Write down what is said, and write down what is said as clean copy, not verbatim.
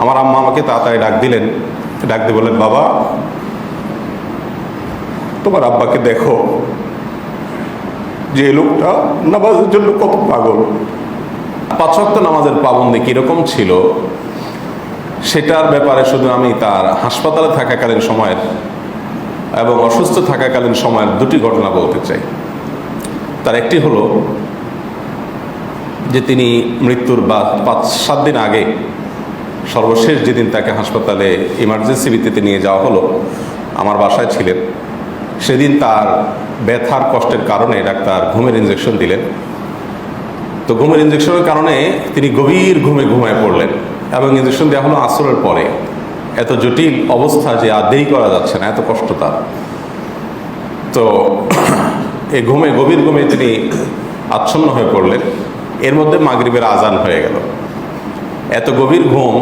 আমার আম্মা আমাকে তাড়াতাড়ি ডাক দিয়ে বললেন, বাবা তোমার আব্বাকে দেখো, যে লোকটা নামাজের জন্য কত পাগল। 5 ওয়াক্ত নামাজের পাবন্দি কিরকম ছিল সেটার ব্যাপারে শুধু আমি তার হাসপাতালে থাকাকালীন সময়ের এবং অসুস্থ থাকাকালীন সময়ের 2টি ঘটনা বলতে চাই। তার একটি হলো যে তিনি মৃত্যুর 5-7 দিন আগে সর্বশেষ যেদিন তাকে হাসপাতালে ইমার্জেন্সি ভিত্তিতে নিয়ে যাওয়া হলো, আমার বাসায় ছিলেন। সেদিন তার ব্যথার কষ্টের কারণে ডাক্তার ঘুমের ইঞ্জেকশন দিলেন। তো ঘুমের ইঞ্জেকশনের কারণে তিনি গভীর ঘুমায় পড়লেন এবং ইঞ্জেকশন দেওয়া হলো আসরের পরে। এত জটিল অবস্থা যে আর দেরি করা যাচ্ছে না, এত কষ্ট তার। তো এই গভীর ঘুমে তিনি আচ্ছন্ন হয়ে পড়লেন। এর মধ্যে মাগরিবের আজান হয়ে গেল। এত গভীর ঘুম